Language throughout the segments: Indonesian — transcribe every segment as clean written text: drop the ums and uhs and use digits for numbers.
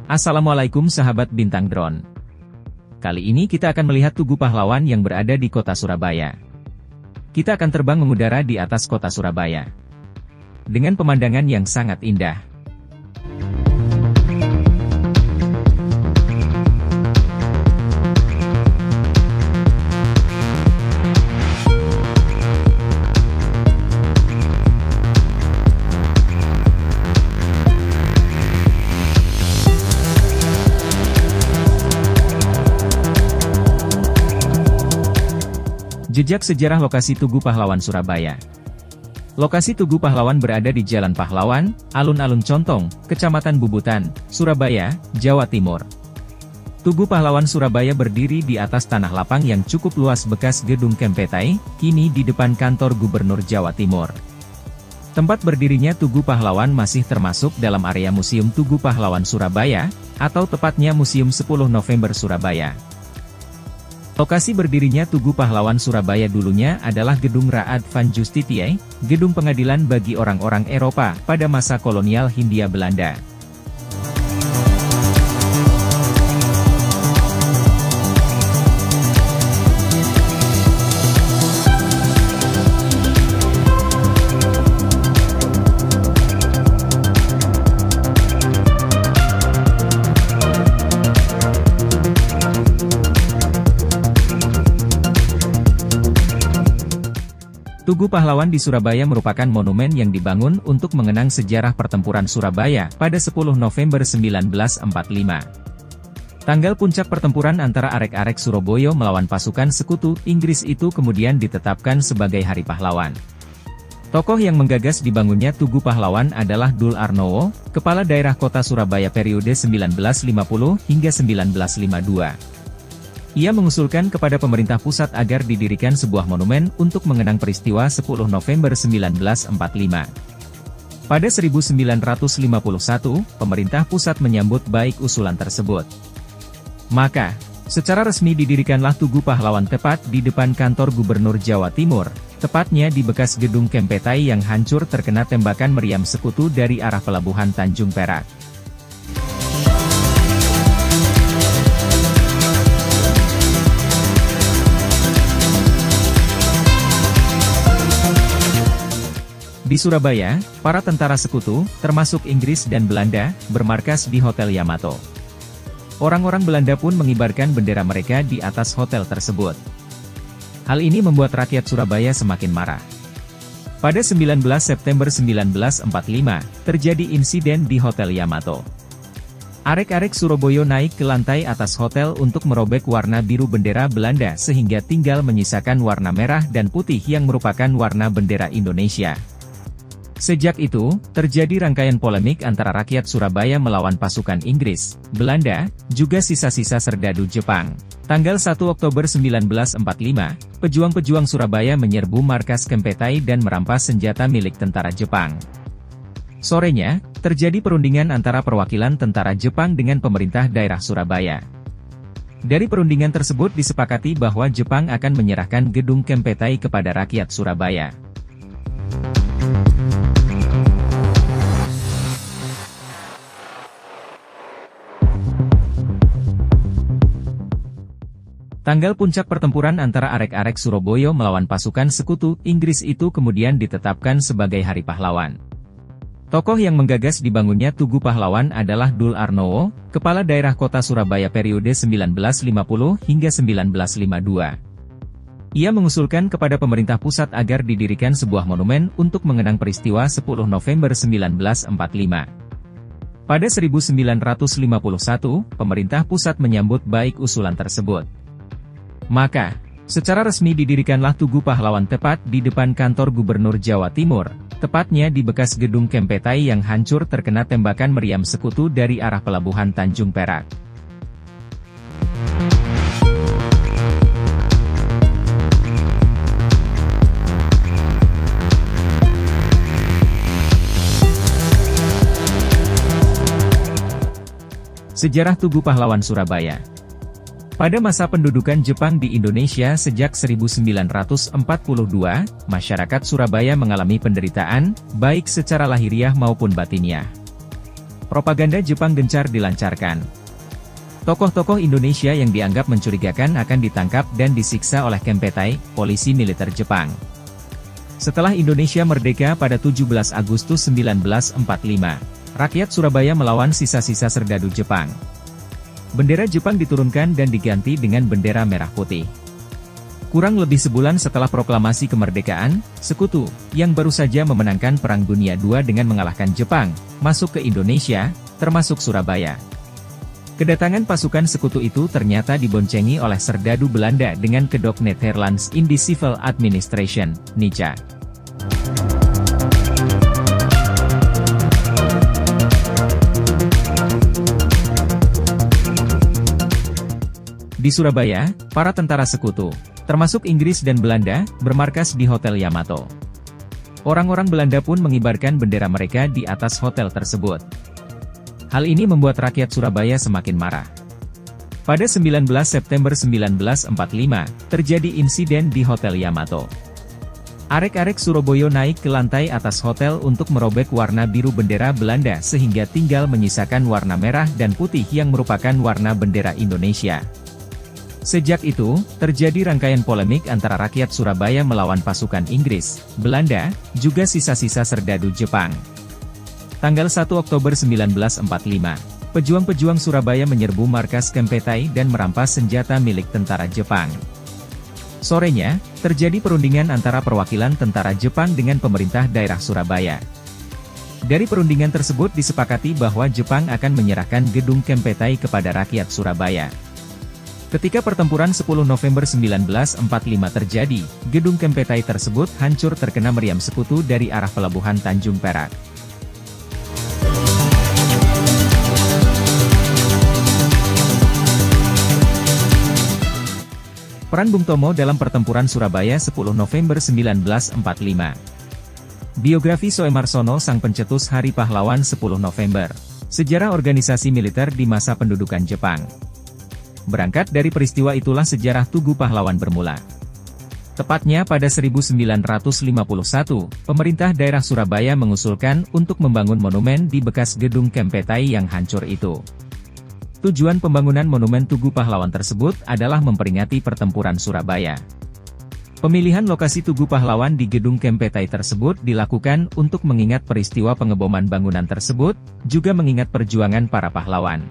Assalamualaikum sahabat Bintang Drone. Kali ini kita akan melihat Tugu Pahlawan yang berada di kota Surabaya. Kita akan terbang mengudara di atas kota Surabaya. Dengan pemandangan yang sangat indah. Jejak sejarah lokasi Tugu Pahlawan Surabaya. Lokasi Tugu Pahlawan berada di Jalan Pahlawan, Alun-Alun Contong, Kecamatan Bubutan, Surabaya, Jawa Timur. Tugu Pahlawan Surabaya berdiri di atas tanah lapang yang cukup luas bekas gedung Kempetai, kini di depan kantor Gubernur Jawa Timur. Tempat berdirinya Tugu Pahlawan masih termasuk dalam area Museum Tugu Pahlawan Surabaya, atau tepatnya Museum 10 November Surabaya. Lokasi berdirinya Tugu Pahlawan Surabaya dulunya adalah Gedung Raad van Justitië, gedung pengadilan bagi orang-orang Eropa pada masa kolonial Hindia Belanda. Tugu Pahlawan di Surabaya merupakan monumen yang dibangun untuk mengenang sejarah pertempuran Surabaya pada 10 November 1945. Tanggal puncak pertempuran antara arek-arek Surabaya melawan pasukan sekutu Inggris itu kemudian ditetapkan sebagai Hari Pahlawan. Tokoh yang menggagas dibangunnya Tugu Pahlawan adalah Dul Arnowo, Kepala Daerah Kota Surabaya periode 1950 hingga 1952. Ia mengusulkan kepada pemerintah pusat agar didirikan sebuah monumen untuk mengenang peristiwa 10 November 1945. Pada 1951, pemerintah pusat menyambut baik usulan tersebut. Maka, secara resmi didirikanlah Tugu Pahlawan tepat di depan kantor Gubernur Jawa Timur, tepatnya di bekas gedung Kempetai yang hancur terkena tembakan meriam sekutu dari arah pelabuhan Tanjung Perak. Di Surabaya, para tentara sekutu, termasuk Inggris dan Belanda, bermarkas di Hotel Yamato. Orang-orang Belanda pun mengibarkan bendera mereka di atas hotel tersebut. Hal ini membuat rakyat Surabaya semakin marah. Pada 19 September 1945, terjadi insiden di Hotel Yamato. Arek-arek Surabaya naik ke lantai atas hotel untuk merobek warna biru bendera Belanda sehingga tinggal menyisakan warna merah dan putih yang merupakan warna bendera Indonesia. Sejak itu, terjadi rangkaian polemik antara rakyat Surabaya melawan pasukan Inggris, Belanda, juga sisa-sisa serdadu Jepang. Tanggal 1 Oktober 1945, pejuang-pejuang Surabaya menyerbu markas Kempetai dan merampas senjata milik tentara Jepang. Sorenya, terjadi perundingan antara perwakilan tentara Jepang dengan pemerintah daerah Surabaya. Dari perundingan tersebut disepakati bahwa Jepang akan menyerahkan gedung Kempetai kepada rakyat Surabaya. Tanggal puncak pertempuran antara arek-arek Surabaya melawan pasukan sekutu Inggris itu kemudian ditetapkan sebagai Hari Pahlawan. Tokoh yang menggagas dibangunnya Tugu Pahlawan adalah Dul Arnowo, Kepala Daerah Kota Surabaya periode 1950 hingga 1952. Ia mengusulkan kepada pemerintah pusat agar didirikan sebuah monumen untuk mengenang peristiwa 10 November 1945. Pada 1951, pemerintah pusat menyambut baik usulan tersebut. Maka, secara resmi didirikanlah Tugu Pahlawan tepat di depan kantor Gubernur Jawa Timur, tepatnya di bekas gedung Kempetai yang hancur terkena tembakan meriam sekutu dari arah pelabuhan Tanjung Perak. Sejarah Tugu Pahlawan Surabaya. Pada masa pendudukan Jepang di Indonesia sejak 1942, masyarakat Surabaya mengalami penderitaan, baik secara lahiriah maupun batiniah. Propaganda Jepang gencar dilancarkan. Tokoh-tokoh Indonesia yang dianggap mencurigakan akan ditangkap dan disiksa oleh Kempeitai, polisi militer Jepang. Setelah Indonesia merdeka pada 17 Agustus 1945, rakyat Surabaya melawan sisa-sisa serdadu Jepang. Bendera Jepang diturunkan dan diganti dengan bendera merah putih. Kurang lebih sebulan setelah proklamasi kemerdekaan, sekutu, yang baru saja memenangkan Perang Dunia II dengan mengalahkan Jepang, masuk ke Indonesia, termasuk Surabaya. Kedatangan pasukan sekutu itu ternyata diboncengi oleh serdadu Belanda dengan kedok Netherlands in the Civil Administration, NICA. Di Surabaya, para tentara sekutu, termasuk Inggris dan Belanda, bermarkas di Hotel Yamato. Orang-orang Belanda pun mengibarkan bendera mereka di atas hotel tersebut. Hal ini membuat rakyat Surabaya semakin marah. Pada 19 September 1945, terjadi insiden di Hotel Yamato. Arek-arek Surabaya naik ke lantai atas hotel untuk merobek warna biru bendera Belanda sehingga tinggal menyisakan warna merah dan putih yang merupakan warna bendera Indonesia. Sejak itu, terjadi rangkaian polemik antara rakyat Surabaya melawan pasukan Inggris, Belanda, juga sisa-sisa serdadu Jepang. Tanggal 1 Oktober 1945, pejuang-pejuang Surabaya menyerbu markas Kempeitai dan merampas senjata milik tentara Jepang. Sorenya, terjadi perundingan antara perwakilan tentara Jepang dengan pemerintah daerah Surabaya. Dari perundingan tersebut disepakati bahwa Jepang akan menyerahkan gedung Kempeitai kepada rakyat Surabaya. Ketika pertempuran 10 November 1945 terjadi, gedung Kempeitai tersebut hancur terkena meriam sekutu dari arah pelabuhan Tanjung Perak. Peran Bung Tomo dalam pertempuran Surabaya 10 November 1945. Biografi Soemarsono Sang Pencetus Hari Pahlawan 10 November. Sejarah organisasi militer di masa pendudukan Jepang. Berangkat dari peristiwa itulah sejarah Tugu Pahlawan bermula. Tepatnya pada 1951, pemerintah daerah Surabaya mengusulkan untuk membangun monumen di bekas gedung Kempeitai yang hancur itu. Tujuan pembangunan monumen Tugu Pahlawan tersebut adalah memperingati pertempuran Surabaya. Pemilihan lokasi Tugu Pahlawan di gedung Kempeitai tersebut dilakukan untuk mengingat peristiwa pengeboman bangunan tersebut, juga mengingat perjuangan para pahlawan.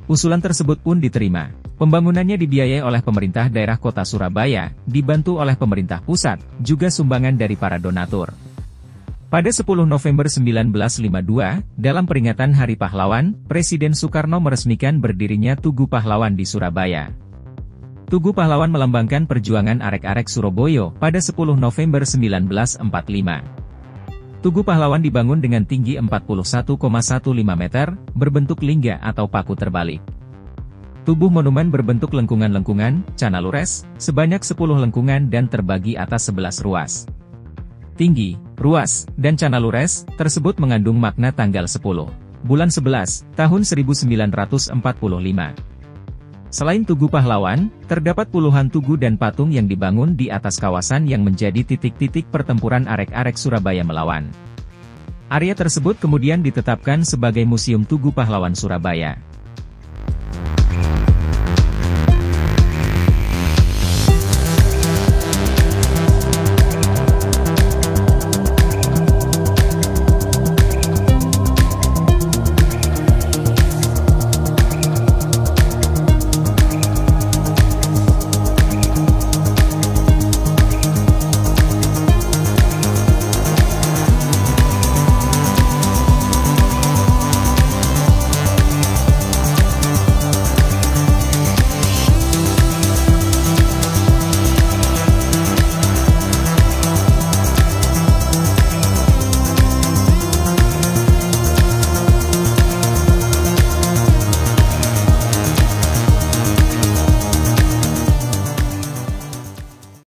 Usulan tersebut pun diterima. Pembangunannya dibiayai oleh pemerintah daerah kota Surabaya, dibantu oleh pemerintah pusat, juga sumbangan dari para donatur. Pada 10 November 1952, dalam peringatan Hari Pahlawan, Presiden Soekarno meresmikan berdirinya Tugu Pahlawan di Surabaya. Tugu Pahlawan melambangkan perjuangan arek-arek Surabaya pada 10 November 1945. Tugu Pahlawan dibangun dengan tinggi 41,15 meter, berbentuk lingga atau paku terbalik. Tubuh monumen berbentuk lengkungan-lengkungan, canalures, sebanyak 10 lengkungan dan terbagi atas 11 ruas. Tinggi, ruas, dan canalures, tersebut mengandung makna tanggal 10, bulan 11, tahun 1945. Selain Tugu Pahlawan, terdapat puluhan tugu dan patung yang dibangun di atas kawasan yang menjadi titik-titik pertempuran arek-arek Surabaya melawan. Area tersebut kemudian ditetapkan sebagai Museum Tugu Pahlawan Surabaya.